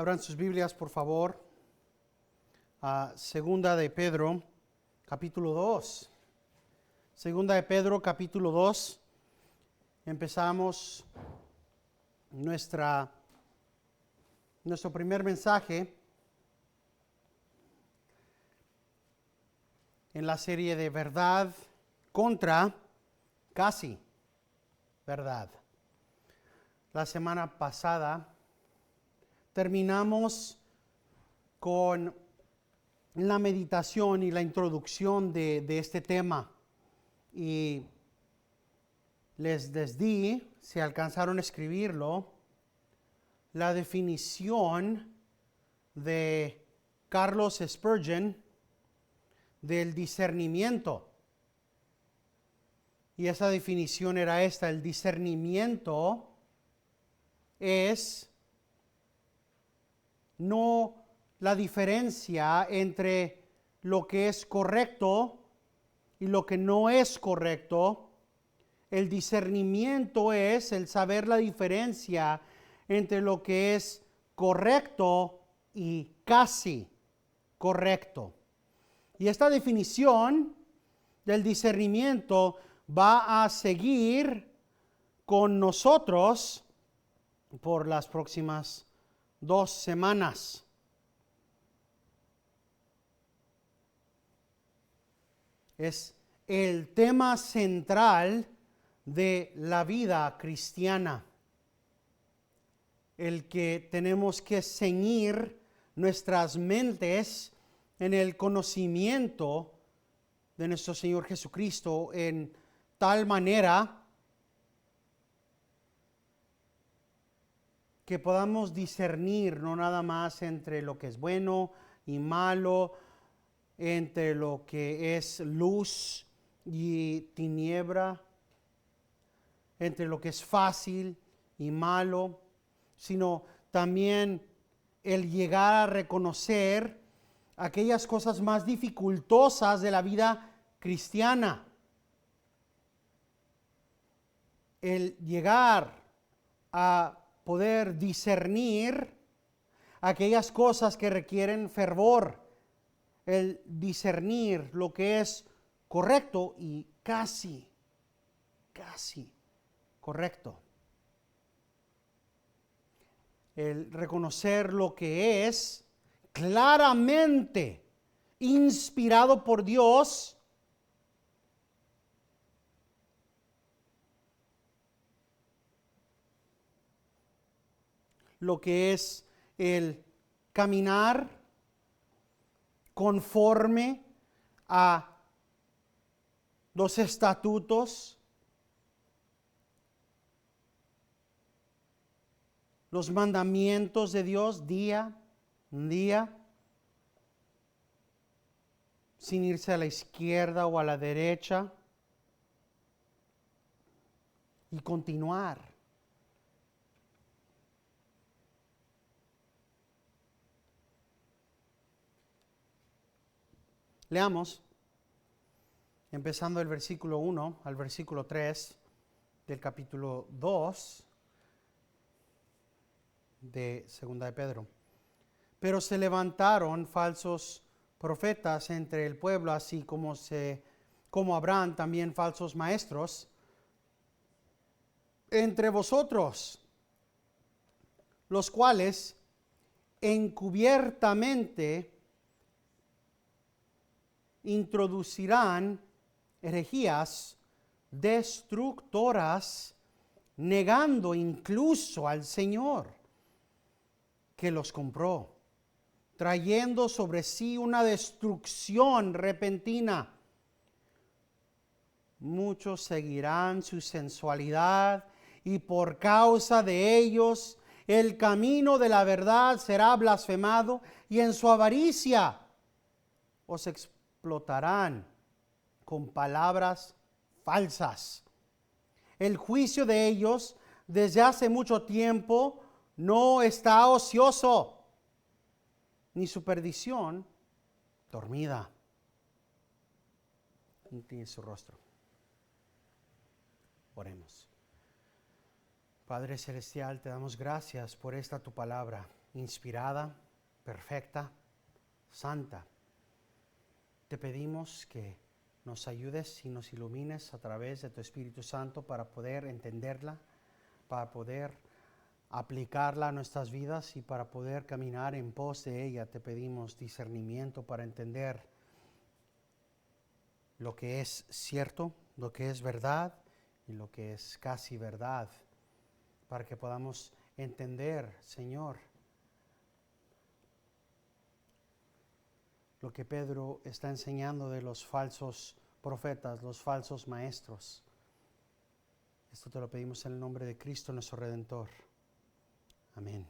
Abran sus Biblias, por favor, a Segunda de Pedro, capítulo 2. Segunda de Pedro, capítulo 2. Empezamos nuestro primer mensaje en la serie de verdad contra casi verdad. La semana pasada terminamos con la meditación y la introducción de este tema y les di, si alcanzaron a escribirlo, la definición de Carlos Spurgeon del discernimiento. Y esa definición era esta: el discernimiento es no la diferencia entre lo que es correcto y lo que no es correcto. El discernimiento es el saber la diferencia entre lo que es correcto y casi correcto. Y esta definición del discernimiento va a seguir con nosotros por las próximas 2 semanas. Es el tema central de la vida cristiana, el que tenemos que ceñir nuestras mentes en el conocimiento de nuestro Señor Jesucristo en tal manera que podamos discernir no nada más entre lo que es bueno y malo, entre lo que es luz y tiniebla, entre lo que es fácil y malo, sino también el llegar a reconocer aquellas cosas más dificultosas de la vida cristiana. El llegar a poder discernir aquellas cosas que requieren fervor, el discernir lo que es correcto y casi correcto. El reconocer lo que es claramente inspirado por Dios lo que es el caminar conforme a los estatutos, los mandamientos de Dios día a día, sin irse a la izquierda o a la derecha, y continuar. Leamos, empezando el versículo 1 al versículo 3 del capítulo 2 de Segunda de Pedro. Pero se levantaron falsos profetas entre el pueblo, así como habrán también falsos maestros entre vosotros, los cuales encubiertamente introducirán herejías destructoras, negando incluso al Señor que los compró, trayendo sobre sí una destrucción repentina. Muchos seguirán su sensualidad, y por causa de ellos el camino de la verdad será blasfemado, y en su avaricia os explotarán con palabras falsas. El juicio de ellos desde hace mucho tiempo no está ocioso, ni su perdición dormida. Incline su rostro. Oremos. Padre Celestial, te damos gracias por esta tu palabra, inspirada, perfecta, santa. Te pedimos que nos ayudes y nos ilumines a través de tu Espíritu Santo para poder entenderla, para poder aplicarla a nuestras vidas y para poder caminar en pos de ella. Te pedimos discernimiento para entender lo que es cierto, lo que es verdad y lo que es casi verdad, para que podamos entender, Señor, lo que Pedro está enseñando de los falsos profetas, los falsos maestros. Esto te lo pedimos en el nombre de Cristo, nuestro Redentor. Amén.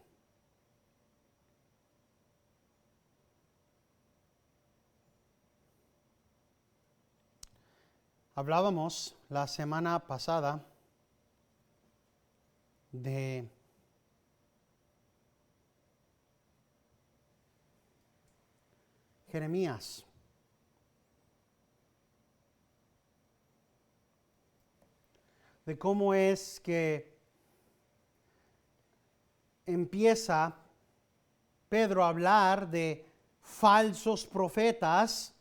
Hablábamos la semana pasada de Jeremías. De cómo es que empieza Pedro a hablar de falsos profetas.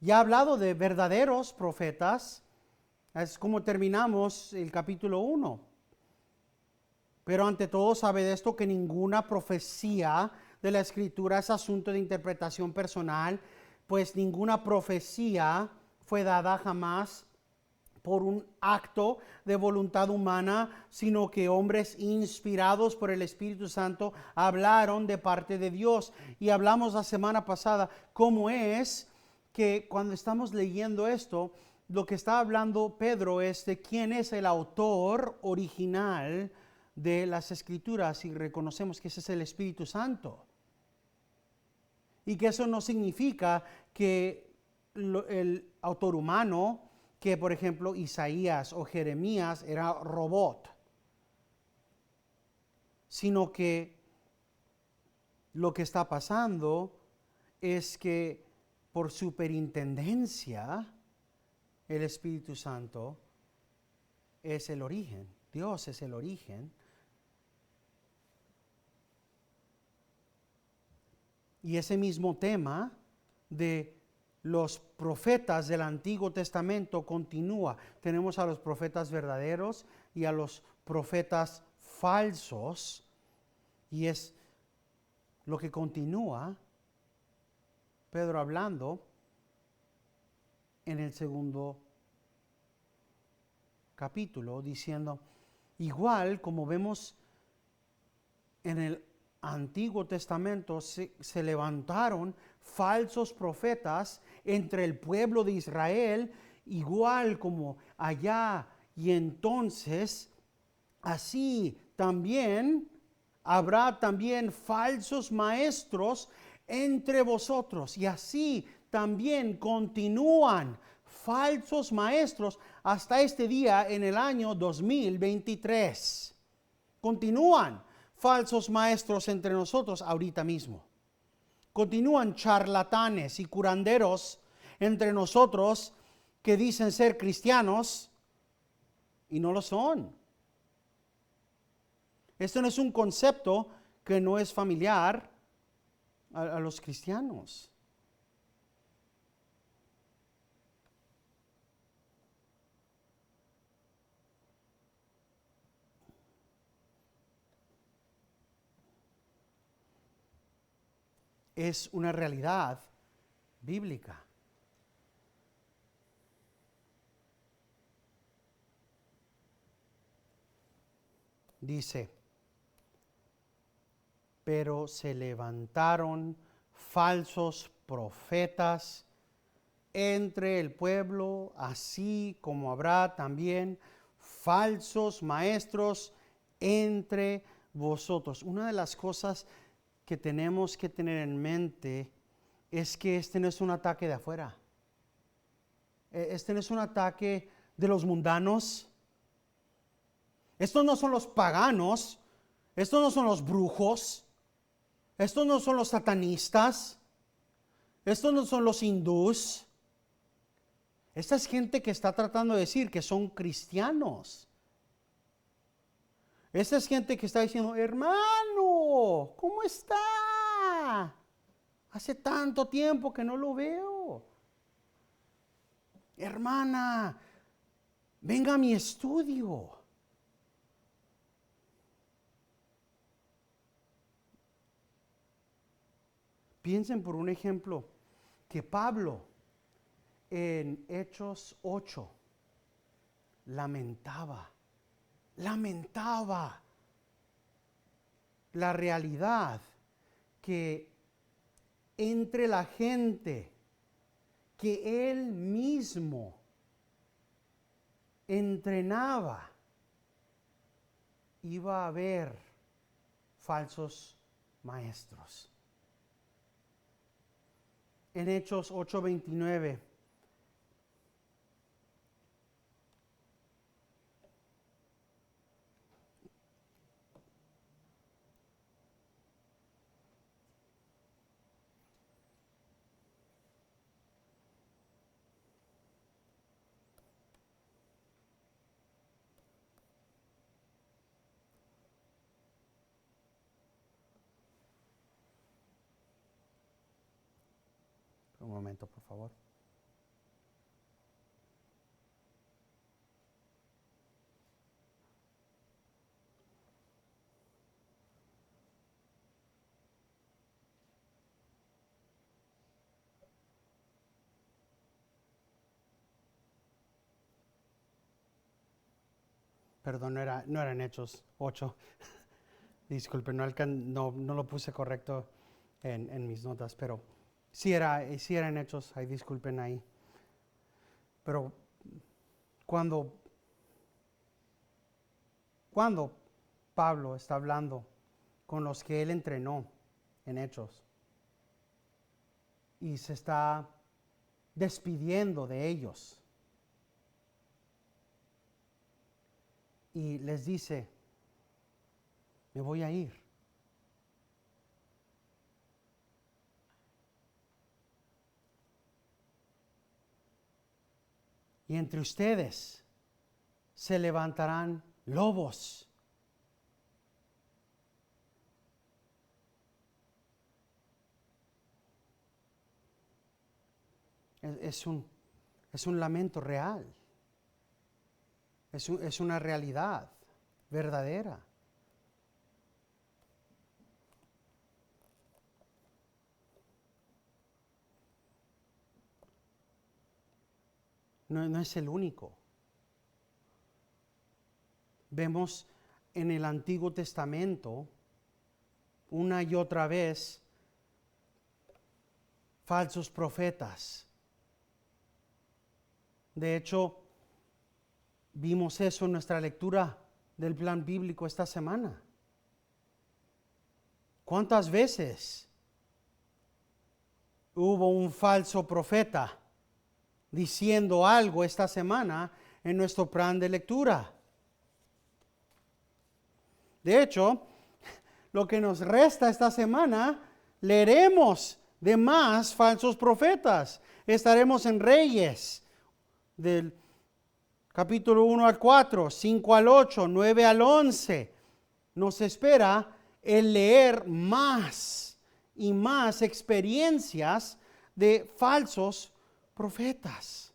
Ya ha hablado de verdaderos profetas. Es como terminamos el capítulo 1. Pero ante todo sabe de esto que ninguna profecía de la Escritura es asunto de interpretación personal, pues ninguna profecía fue dada jamás por un acto de voluntad humana, sino que hombres inspirados por el Espíritu Santo hablaron de parte de Dios. Y hablamos la semana pasada cómo es que cuando estamos leyendo esto, lo que está hablando Pedro es de quién es el autor original de las Escrituras, y reconocemos que ese es el Espíritu Santo. Y que eso no significa que el autor humano, que por ejemplo Isaías o Jeremías era robot, sino que lo que está pasando es que por superintendencia el Espíritu Santo es el origen, Dios es el origen. Y ese mismo tema de los profetas del Antiguo Testamento continúa. Tenemos a los profetas verdaderos y a los profetas falsos. Y es lo que continúa Pedro hablando en el segundo capítulo, diciendo, igual como vemos en el Antiguo Testamento se levantaron falsos profetas entre el pueblo de Israel, igual como allá y entonces, así también habrá también falsos maestros entre vosotros, y así también continúan falsos maestros hasta este día en el año 2023. Continúan falsos maestros entre nosotros ahorita mismo. Continúan charlatanes y curanderos entre nosotros que dicen ser cristianos y no lo son. Esto no es un concepto que no es familiar a los cristianos. Es una realidad bíblica. Dice, pero se levantaron falsos profetas entre el pueblo, así como habrá también falsos maestros entre vosotros. Una de las cosas que tenemos que tener en mente es que este no es un ataque de afuera. Este no es un ataque de los mundanos. Estos no son los paganos. Estos no son los brujos. Estos no son los satanistas. Estos no son los hindús. Esta es gente que está tratando de decir que son cristianos. Esa es gente que está diciendo, hermano, ¿cómo está? Hace tanto tiempo que no lo veo. Hermana, venga a mi estudio. Piensen por un ejemplo que Pablo en Hechos 8 lamentaba la realidad que entre la gente que él mismo entrenaba, iba a haber falsos maestros. En Hechos 8:29, un momento por favor. Perdón, no era en Hechos 8. Disculpe, no lo puse correcto en mis notas, pero sí era en Hechos, ahí disculpen ahí. Pero cuando Pablo está hablando con los que él entrenó en Hechos y se está despidiendo de ellos y les dice, me voy a ir. Y entre ustedes se levantarán lobos. Es un lamento real. Es una realidad verdadera. No es el único. Vemos en el Antiguo Testamento una y otra vez falsos profetas. De hecho, vimos eso en nuestra lectura del plan bíblico esta semana. ¿Cuántas veces hubo un falso profeta diciendo algo esta semana en nuestro plan de lectura? De hecho, lo que nos resta esta semana, leeremos de más falsos profetas. Estaremos en Reyes, del capítulo 1 al 4, 5 al 8, 9 al 11. Nos espera el leer más y más experiencias de falsos profetas.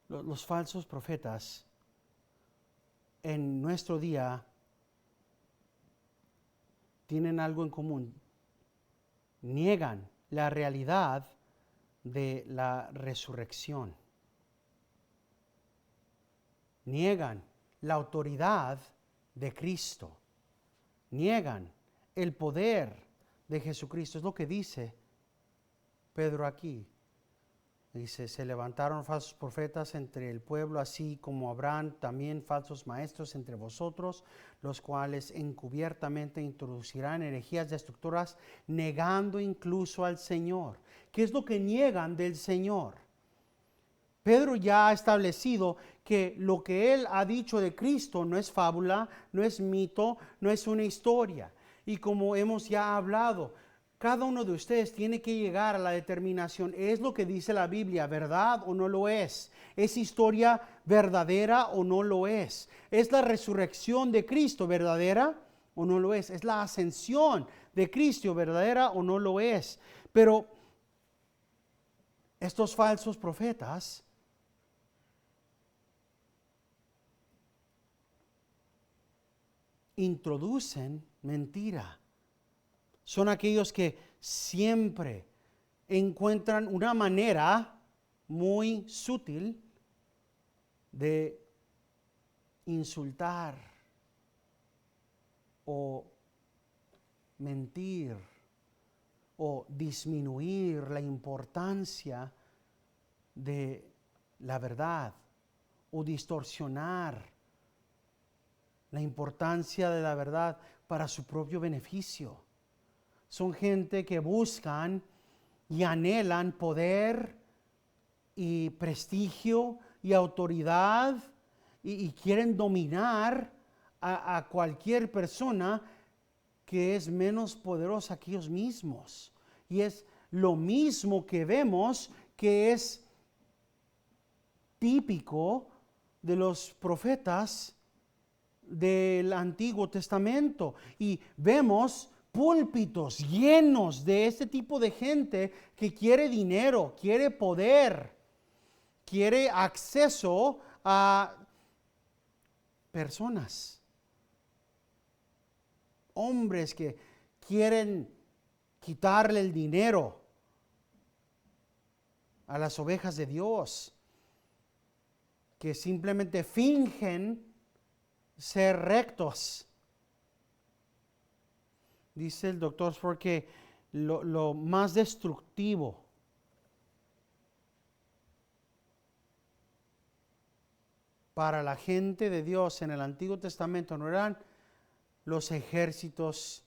Los falsos profetas en nuestro día tienen algo en común. Niegan la realidad de la resurrección. Niegan la autoridad de Cristo. Niegan el poder de Jesucristo. Es lo que dice Pedro aquí. Dice, se levantaron falsos profetas entre el pueblo, así como habrán también falsos maestros entre vosotros, los cuales encubiertamente introducirán herejías destructoras, negando incluso al Señor. ¿Qué es lo que niegan del Señor? Pedro ya ha establecido que lo que él ha dicho de Cristo no es fábula, no es mito, no es una historia. Y como hemos ya hablado, cada uno de ustedes tiene que llegar a la determinación, ¿es lo que dice la Biblia verdad o no lo es? ¿Es historia verdadera o no lo es? ¿Es la resurrección de Cristo verdadera o no lo es? ¿Es la ascensión de Cristo verdadera o no lo es? Pero estos falsos profetas introducen mentira. Son aquellos que siempre encuentran una manera muy sutil de insultar o mentir o disminuir la importancia de la verdad o distorsionar la importancia de la verdad para su propio beneficio. Son gente que buscan y anhelan poder y prestigio y autoridad y quieren dominar a cualquier persona que es menos poderosa que ellos mismos. Y es lo mismo que vemos que es típico de los profetas del Antiguo Testamento. Y vemos púlpitos llenos de este tipo de gente que quiere dinero, quiere poder, quiere acceso a personas, hombres que quieren quitarle el dinero a las ovejas de Dios, que simplemente fingen ser rectos. Dice el doctor Ford que lo más destructivo para la gente de Dios en el Antiguo Testamento no eran los ejércitos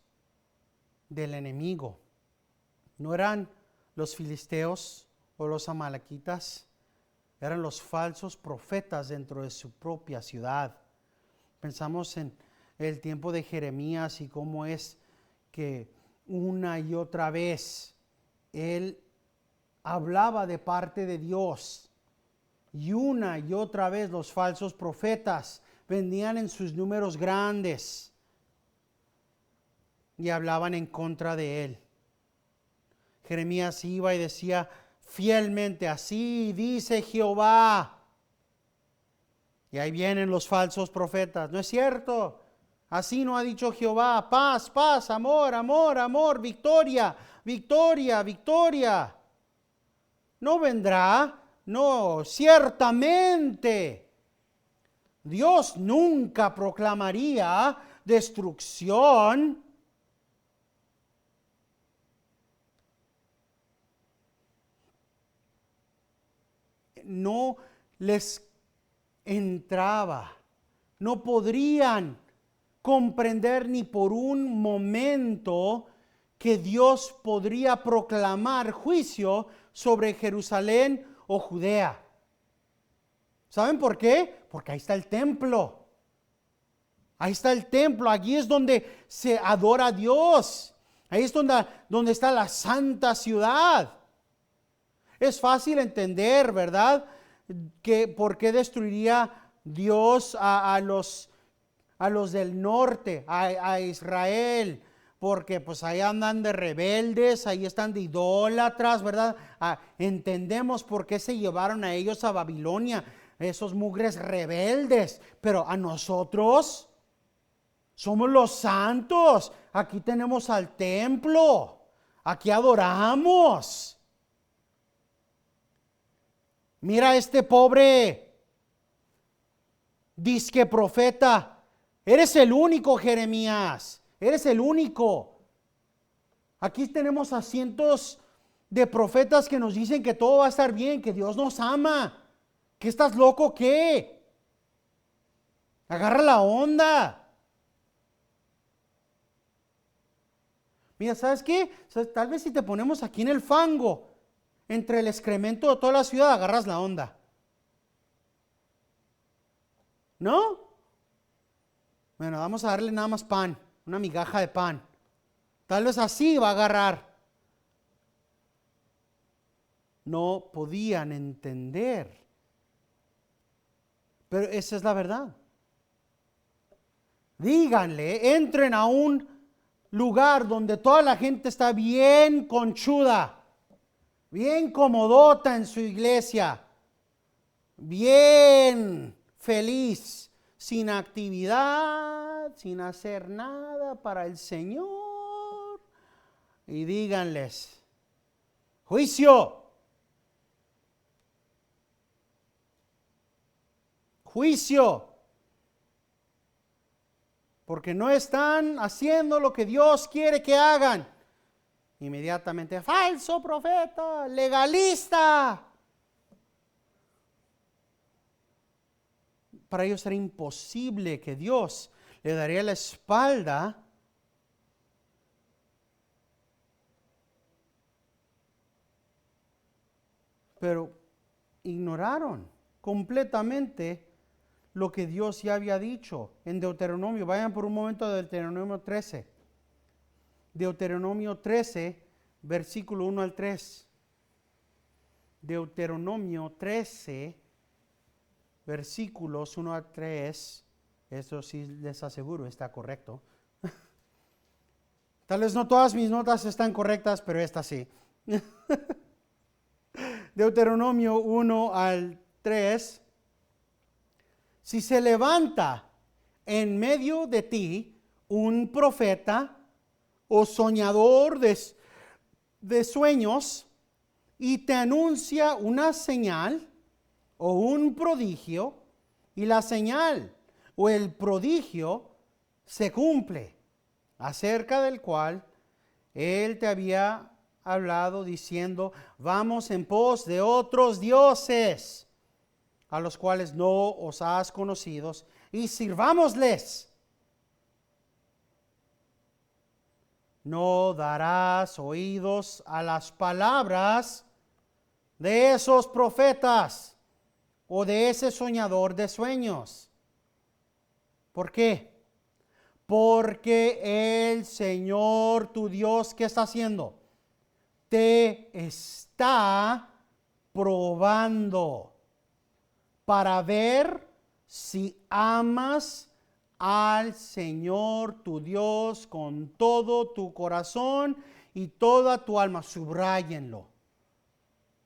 del enemigo, no eran los filisteos o los amalequitas, eran los falsos profetas dentro de su propia ciudad. Pensamos en el tiempo de Jeremías y cómo es que una y otra vez él hablaba de parte de Dios, y una y otra vez los falsos profetas venían en sus números grandes y hablaban en contra de él. Jeremías iba y decía fielmente, así dice Jehová. Y ahí vienen los falsos profetas. No es cierto. Así no ha dicho Jehová. Paz, paz, amor, amor, amor, victoria, victoria, victoria. No vendrá. No, ciertamente. Dios nunca proclamaría destrucción. No les entraba, no podrían comprender ni por un momento que Dios podría proclamar juicio sobre Jerusalén o Judea. ¿Saben por qué? Porque ahí está el templo. Ahí está el templo, allí es donde se adora a Dios. Ahí es donde está la santa ciudad. Es fácil entender, ¿verdad? Que por qué destruiría Dios a los del norte, a Israel, porque pues ahí andan de rebeldes, ahí están de idólatras, ¿verdad? Entendemos por qué se llevaron a ellos a Babilonia, esos mugres rebeldes, pero a nosotros somos los santos, aquí tenemos al templo, aquí adoramos. Mira este pobre disque profeta. Eres el único, Jeremías. Eres el único. Aquí tenemos a cientos de profetas que nos dicen que todo va a estar bien, que Dios nos ama. ¿Qué estás loco? ¿Qué? Agarra la onda. Mira, ¿sabes qué? Tal vez si te ponemos aquí en el fango, entre el excremento de toda la ciudad, agarras la onda. ¿No? Bueno, vamos a darle nada más pan, una migaja de pan. Tal vez así va a agarrar. no podían entender. Pero esa es la verdad. Díganle, entren a un lugar donde toda la gente está bien conchuda, bien comodota en su iglesia, bien feliz, sin actividad, sin hacer nada para el Señor. Y díganles, juicio, juicio, porque no están haciendo lo que Dios quiere que hagan. Inmediatamente, falso profeta, legalista. Para ellos era imposible que Dios le daría la espalda pero ignoraron completamente lo que Dios ya había dicho en Deuteronomio. Vayan por un momento a Deuteronomio 13. Deuteronomio 13, versículo 1 al 3. Deuteronomio 13, versículos 1 a 3. Eso sí les aseguro, está correcto. Tal vez no todas mis notas están correctas, pero esta sí. Deuteronomio 1 al 3. Si se levanta en medio de ti un profeta o soñador de sueños y te anuncia una señal o un prodigio, y la señal o el prodigio se cumple, acerca del cual él te había hablado diciendo, vamos en pos de otros dioses, a los cuales no os has conocido, y sirvámosles. No darás oídos a las palabras de esos profetas o de ese soñador de sueños. ¿Por qué? Porque el Señor tu Dios, ¿qué está haciendo? Te está probando para ver si amas al Señor tu Dios con todo tu corazón y toda tu alma. Subráyenlo.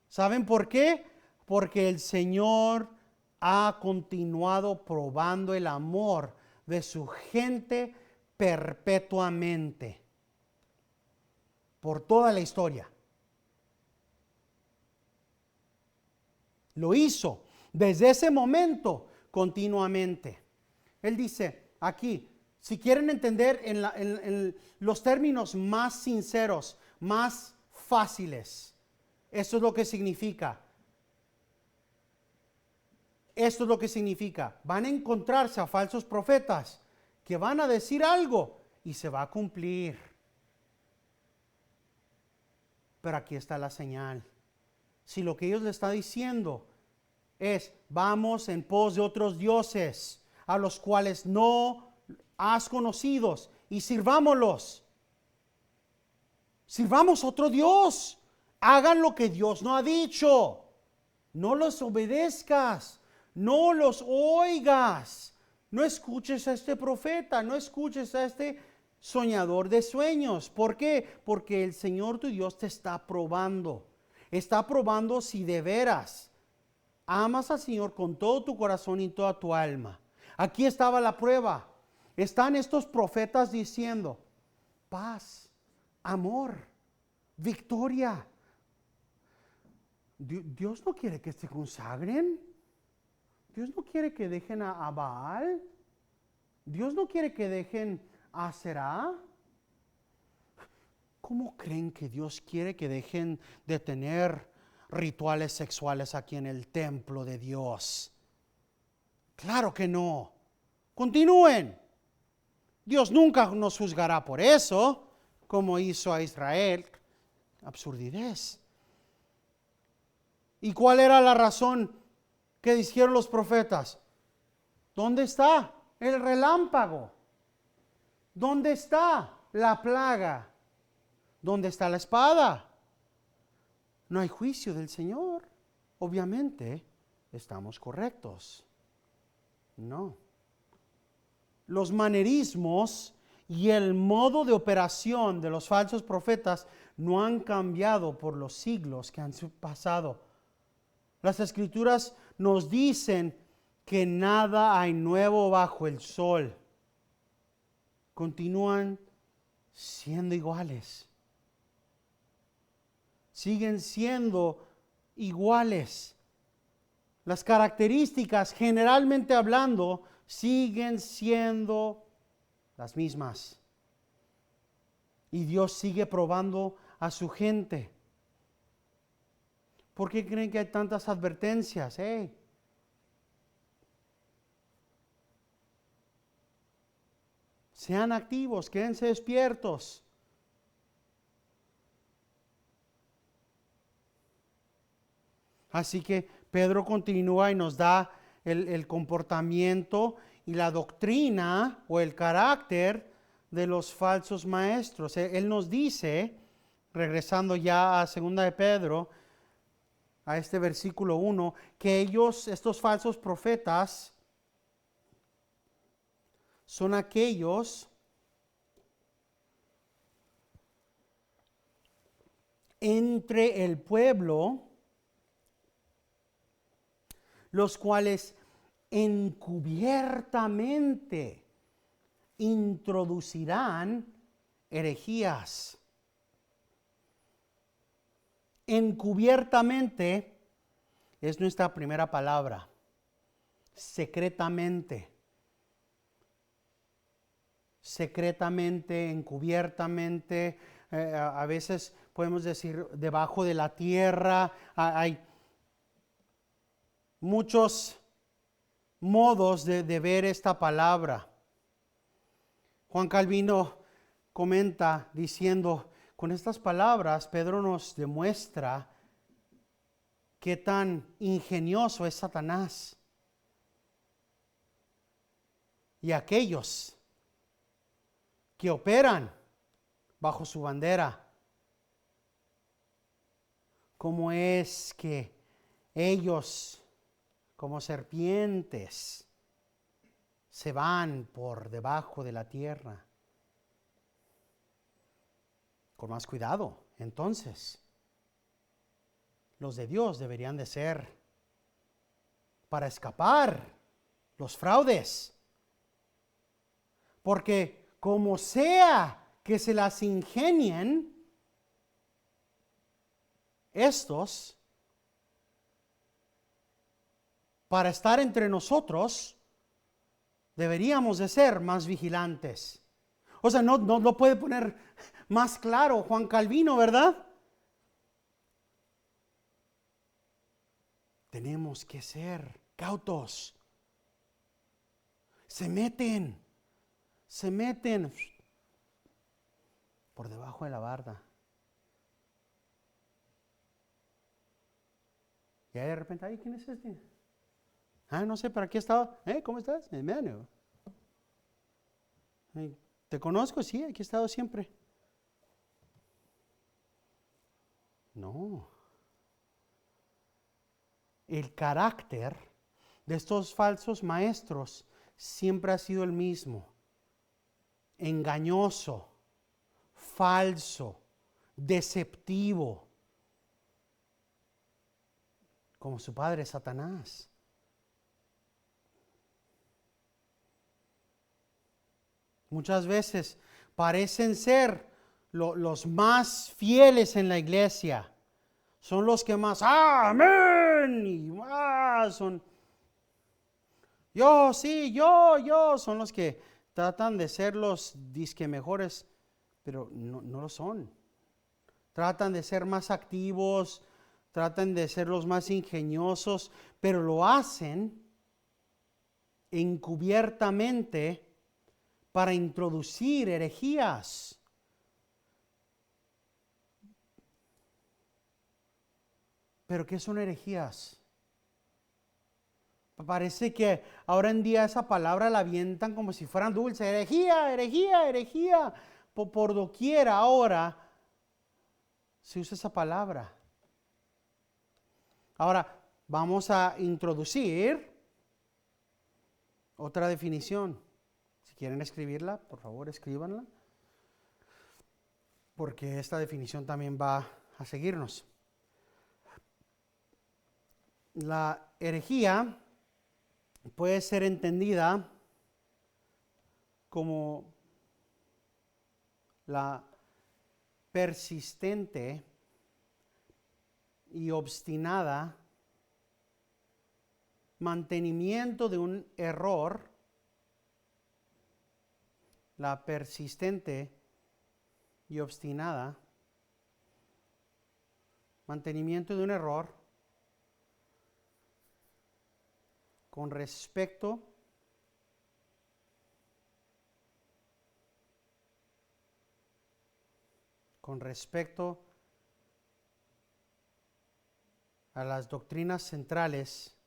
¿Saben por qué? Porque el Señor ha continuado probando el amor de su gente perpetuamente, por toda la historia. Lo hizo desde ese momento continuamente. Él dice aquí, si quieren entender en los términos más sinceros, más fáciles, esto es lo que significa. Esto es lo que significa. Van a encontrarse a falsos profetas que van a decir algo y se va a cumplir. Pero aquí está la señal. Si lo que ellos le están diciendo es, vamos en pos de otros dioses, a los cuales no has conocido, y sirvámoslos. Sirvamos otro Dios. Hagan lo que Dios no ha dicho. No los obedezcas. No los oigas. No escuches a este profeta. No escuches a este soñador de sueños. ¿Por qué? Porque el Señor tu Dios te está probando. Está probando si de veras amas al Señor con todo tu corazón y toda tu alma. Aquí estaba la prueba. Están estos profetas diciendo paz, amor, victoria. Dios no quiere que se consagren. Dios no quiere que dejen a Baal. Dios no quiere que dejen a Será. ¿Cómo creen que Dios quiere que dejen de tener rituales sexuales aquí en el templo de Dios? Claro que no. Continúen. Dios nunca nos juzgará por eso, como hizo a Israel. Absurdidad. ¿Y cuál era la razón que dijeron los profetas? ¿Dónde está el relámpago? ¿Dónde está la plaga? ¿Dónde está la espada? no hay juicio del Señor. Obviamente, estamos correctos. No. Los manerismos y el modo de operación de los falsos profetas no han cambiado por los siglos que han pasado. Las Escrituras nos dicen que nada hay nuevo bajo el sol. Continúan siendo iguales. Siguen siendo iguales. Las características, generalmente hablando, siguen siendo las mismas. Y Dios sigue probando a su gente. ¿Por qué creen que hay tantas advertencias? Sean activos, quédense despiertos. Así que Pedro continúa y nos da el comportamiento y la doctrina o el carácter de los falsos maestros. Él nos dice, regresando ya a 2 de Pedro, a este versículo 1, que ellos, estos falsos profetas, son aquellos entre el pueblo, los cuales encubiertamente introducirán herejías. Encubiertamente es nuestra primera palabra. Secretamente. Secretamente, encubiertamente. A veces podemos decir debajo de la tierra. Hay muchos modos de ver esta palabra. Juan Calvino comenta diciendo, con estas palabras Pedro nos demuestra qué tan ingenioso es Satanás y aquellos que operan bajo su bandera. Cómo es que ellos, como serpientes, se van por debajo de la tierra. Con más cuidado, entonces, los de Dios deberían de ser para escapar los fraudes. Porque como sea que se las ingenien, estos, para estar entre nosotros, deberíamos de ser más vigilantes. O sea, no lo puede poner más claro Juan Calvino, ¿verdad? Tenemos que ser cautos. Se meten por debajo de la barda. Y ahí de repente, ay, ¿quién es este? No sé, ¿para qué estaba? ¿Cómo estás? Hermano. ¿Te conozco? Sí, aquí he estado siempre. No. El carácter de estos falsos maestros siempre ha sido el mismo. Engañoso, falso, deceptivo, como su padre Satanás. Muchas veces parecen ser los más fieles en la iglesia. Son los que más, amén, y más son, yo, sí, yo, son los que tratan de ser los disque mejores, pero no lo son. Tratan de ser más activos, tratan de ser los más ingeniosos, pero lo hacen encubiertamente para introducir herejías. ¿Pero qué son herejías? Parece que ahora en día esa palabra la avientan como si fueran dulce. Herejía, herejía, herejía. Por doquiera ahora se usa esa palabra. Ahora, vamos a introducir otra definición. Si quieren escribirla, por favor, escríbanla, porque esta definición también va a seguirnos. La herejía puede ser entendida como la persistente y obstinada mantenimiento de un error, la persistente y obstinada mantenimiento de un error con respecto a las doctrinas centrales,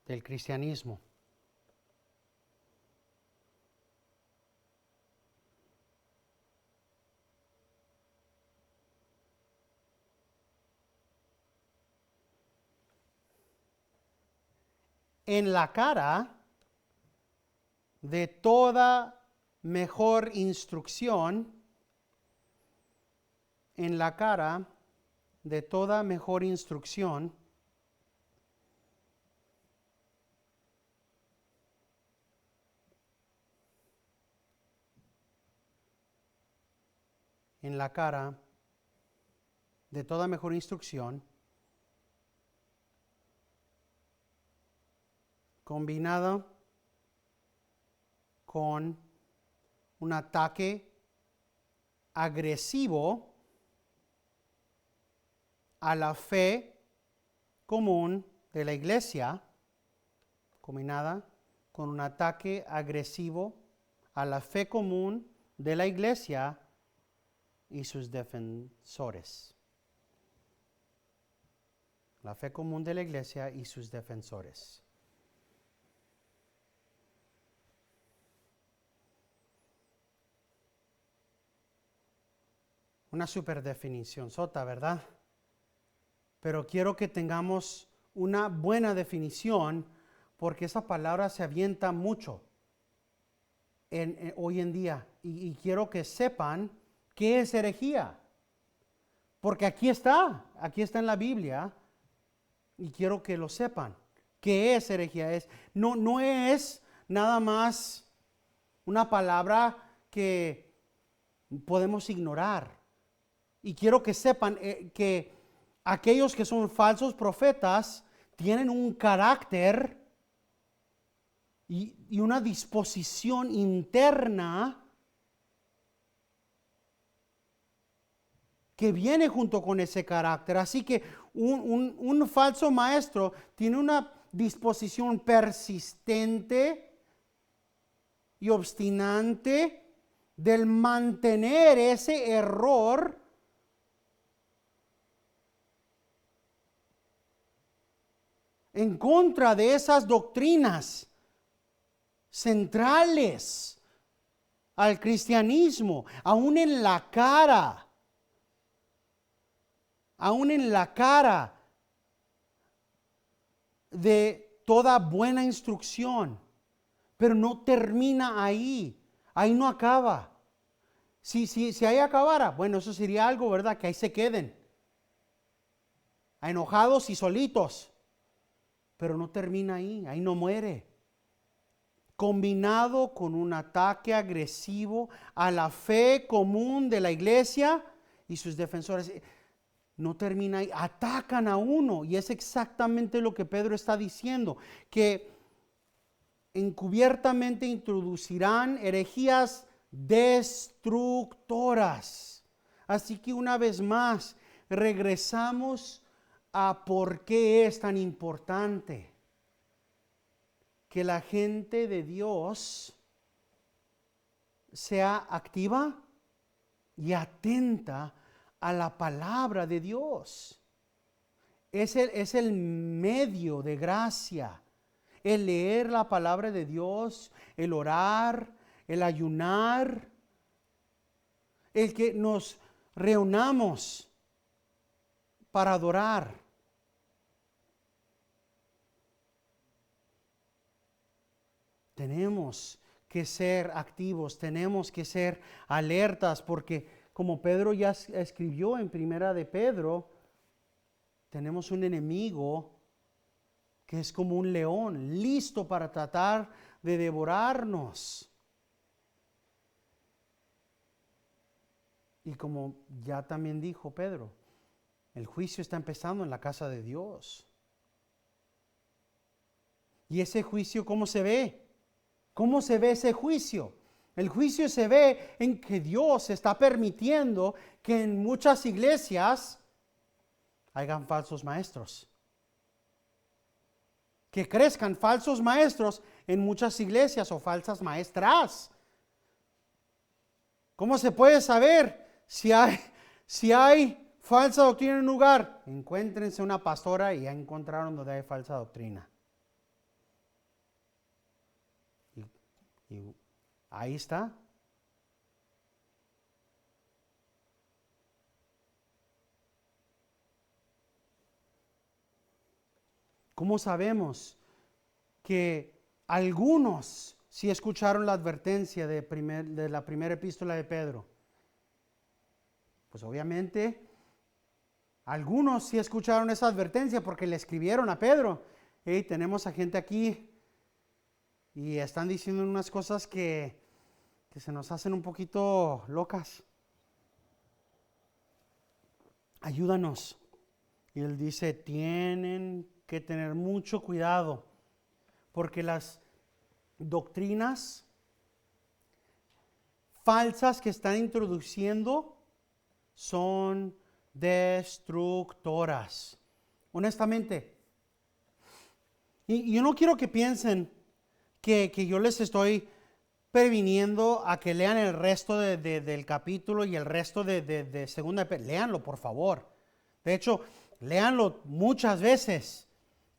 del cristianismo. En la cara de toda mejor instrucción, en la cara de toda mejor instrucción, en la cara de toda mejor instrucción, combinada con un ataque agresivo a la fe común de la iglesia, combinada con un ataque agresivo a la fe común de la iglesia y sus defensores. La fe común de la iglesia y sus defensores. Una super definición sota, ¿verdad? Pero quiero que tengamos una buena definición, porque esa palabra se avienta mucho hoy en día. Y quiero que sepan qué es herejía. Porque aquí está en la Biblia. Y quiero que lo sepan. ¿Qué es herejía? No es nada más una palabra que podemos ignorar. Y quiero que sepan que aquellos que son falsos profetas tienen un carácter y una disposición interna que viene junto con ese carácter. Así que un falso maestro tiene una disposición persistente y obstinante del mantener ese error en contra de esas doctrinas centrales al cristianismo, aún en la cara de toda buena instrucción. Pero no termina ahí no acaba. Si ahí acabara, bueno, eso sería algo, ¿verdad? Que ahí se queden, enojados y solitos. Pero no termina ahí no muere. Combinado con un ataque agresivo a la fe común de la iglesia y sus defensores. No termina ahí, atacan a uno. Y es exactamente lo que Pedro está diciendo, que encubiertamente introducirán herejías destructoras. Así que una vez más, regresamos a por qué es tan importante que la gente de Dios sea activa y atenta a la palabra de Dios. Es el medio de gracia, el leer la palabra de Dios, el orar, el ayunar, el que nos reunamos para adorar. Tenemos que ser activos, tenemos que ser alertas, porque como Pedro ya escribió en Primera de Pedro, tenemos un enemigo que es como un león, listo para tratar de devorarnos. Y como ya también dijo Pedro, el juicio está empezando en la casa de Dios. ¿Y ese juicio cómo se ve? ¿Cómo se ve ese juicio? El juicio se ve en que Dios está permitiendo que en muchas iglesias hayan falsos maestros. Que crezcan falsos maestros en muchas iglesias o falsas maestras. ¿Cómo se puede saber si hay falsa doctrina en un lugar? Encuéntrense una pastora y ya encontraron donde hay falsa doctrina. Y ahí está. ¿Cómo sabemos que algunos sí escucharon la advertencia de la primera epístola de Pedro? Pues obviamente algunos sí escucharon esa advertencia porque le escribieron a Pedro. Hey, tenemos a gente aquí y están diciendo unas cosas que se nos hacen un poquito locas. Ayúdanos. Y él dice, tienen que tener mucho cuidado, porque las doctrinas falsas que están introduciendo son destructoras. Honestamente. Y yo no quiero que piensen que yo les estoy previniendo a que lean el resto del capítulo y el resto de segunda. Léanlo, por favor. De hecho, léanlo muchas veces.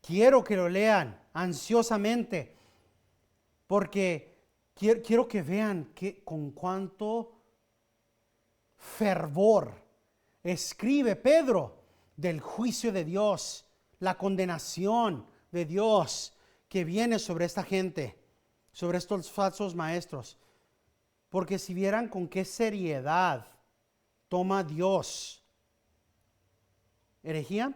Quiero que lo lean ansiosamente, porque quiero que vean con cuánto fervor escribe Pedro del juicio de Dios, la condenación de Dios que viene sobre esta gente, sobre estos falsos maestros. Porque si vieran con qué seriedad toma Dios herejía,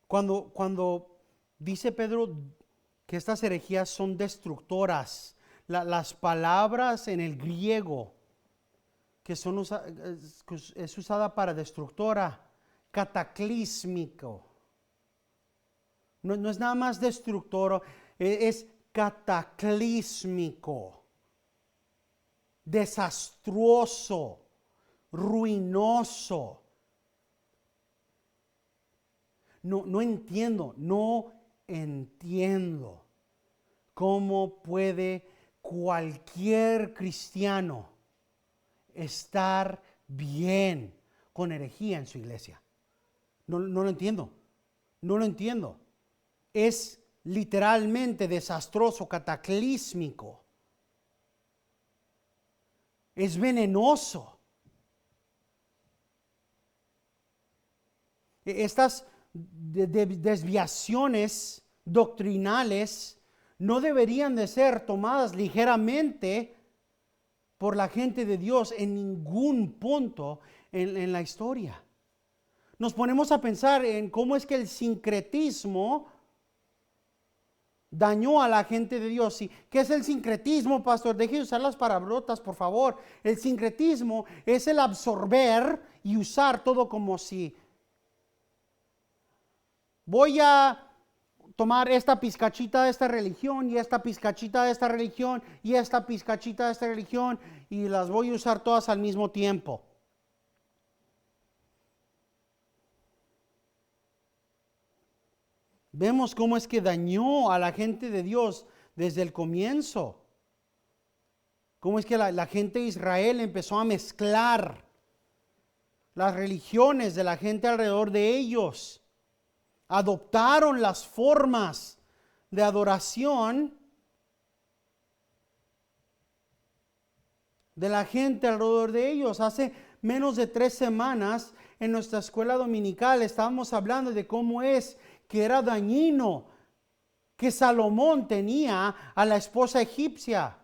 cuando dice Pedro que estas herejías son destructoras, las palabras en el griego que es usada para destructora, cataclísmico. No es nada más destructor, es cataclísmico, desastroso, ruinoso. No entiendo cómo puede cualquier cristiano estar bien con herejía en su iglesia. No lo entiendo. Es literalmente desastroso, cataclísmico. Es venenoso. Estas desviaciones doctrinales no deberían de ser tomadas ligeramente por la gente de Dios en ningún punto en la historia. Nos ponemos a pensar en cómo es que el sincretismo dañó a la gente de Dios. ¿Qué es el sincretismo, pastor? Deje de usar las palabrotas, por favor. El sincretismo es el absorber y usar todo como si voy a tomar esta pizcachita de esta religión y esta pizcachita de esta religión y esta pizcachita de esta religión y las voy a usar todas al mismo tiempo. Vemos cómo es que dañó a la gente de Dios desde el comienzo. Cómo es que la gente de Israel empezó a mezclar las religiones de la gente alrededor de ellos. adoptaron las formas de adoración de la gente alrededor de ellos. Hace menos de 3 semanas en nuestra escuela dominical estábamos hablando de cómo es que era dañino que Salomón tenía a la esposa egipcia.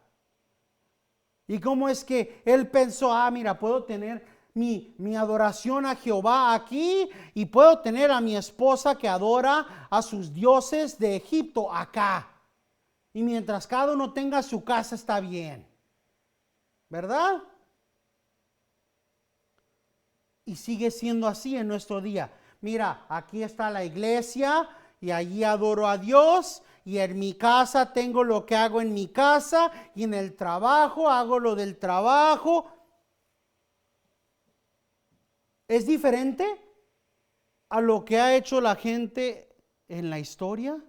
Y cómo es que él pensó, mira, puedo tener mi adoración a Jehová aquí y puedo tener a mi esposa que adora a sus dioses de Egipto acá. Y mientras cada uno tenga su casa está bien. ¿Verdad? Y sigue siendo así en nuestro día. Mira, aquí está la iglesia y allí adoro a Dios y en mi casa tengo lo que hago en mi casa y en el trabajo hago lo del trabajo. ¿Es diferente a lo que ha hecho la gente en la historia?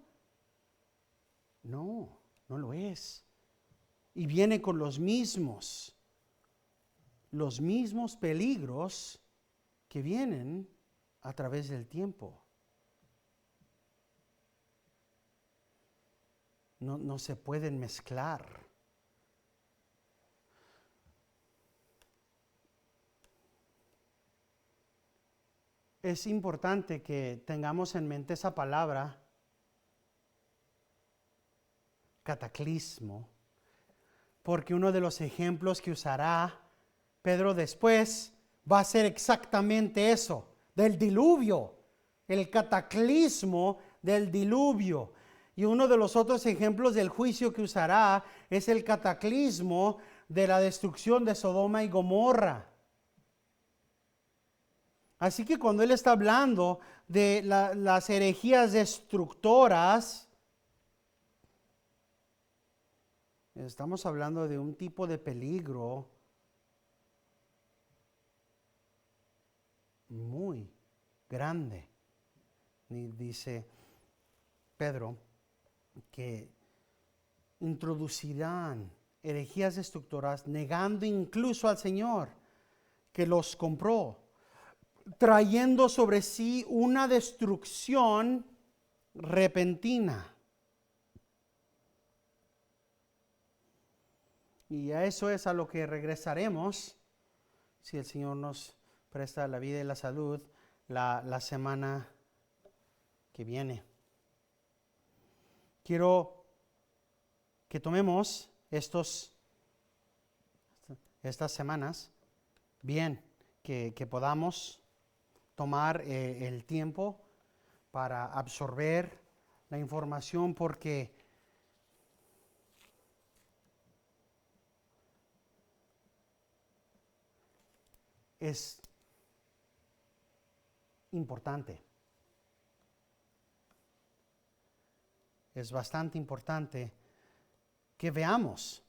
No, no lo es. Y viene con los mismos peligros que vienen a través del tiempo. No se pueden mezclar. Es importante que tengamos en mente esa palabra, cataclismo, porque uno de los ejemplos que usará Pedro después va a ser exactamente eso, del diluvio, el cataclismo del diluvio. Y uno de los otros ejemplos del juicio que usará es el cataclismo de la destrucción de Sodoma y Gomorra. Así que cuando él está hablando de las herejías destructoras, estamos hablando de un tipo de peligro muy grande. Y dice Pedro que introducirán herejías destructoras, negando incluso al Señor que los compró, trayendo sobre sí una destrucción repentina. Y a eso es a lo que regresaremos, si el Señor nos presta la vida y la salud, la semana que viene. Quiero que tomemos estas semanas, bien, que podamos tomar el tiempo para absorber la información, porque es importante. Es bastante importante que veamos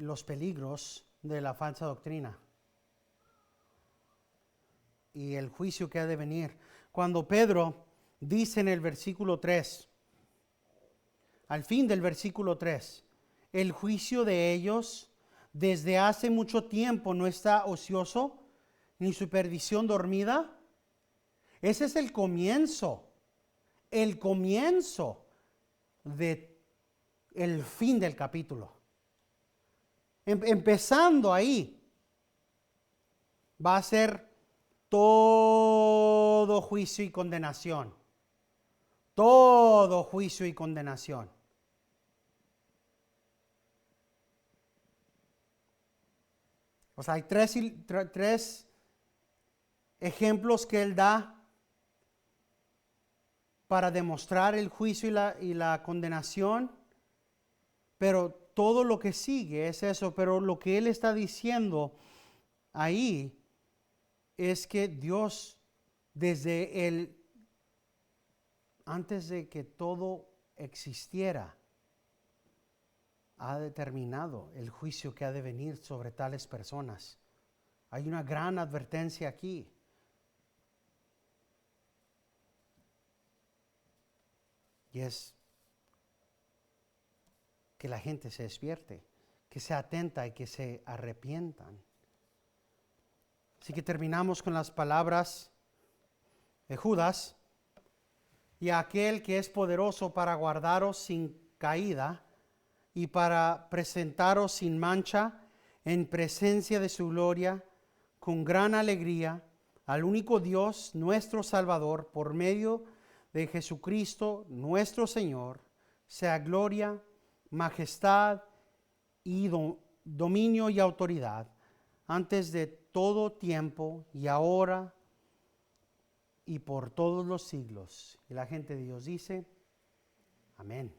los peligros de la falsa doctrina y el juicio que ha de venir. Cuando Pedro dice en el versículo 3, al fin del versículo 3, el juicio de ellos desde hace mucho tiempo no está ocioso, ni su perdición dormida. Ese es el comienzo de el fin del capítulo. Empezando ahí, va a ser todo juicio y condenación. Todo juicio y condenación. O sea, hay tres ejemplos que él da para demostrar el juicio y la condenación, pero todo lo que sigue es eso. Pero lo que él está diciendo ahí es que Dios, antes de que todo existiera, ha determinado el juicio que ha de venir sobre tales personas. Hay una gran advertencia aquí. Y es que la gente se despierte, que se atenta y que se arrepientan. Así que terminamos con las palabras de Judas: y aquel que es poderoso para guardaros sin caída y para presentaros sin mancha en presencia de su gloria, con gran alegría, al único Dios, nuestro Salvador, por medio de Jesucristo, nuestro Señor, sea gloria, majestad y dominio y autoridad, antes de todo tiempo y ahora y por todos los siglos. Y la gente de Dios dice, amén.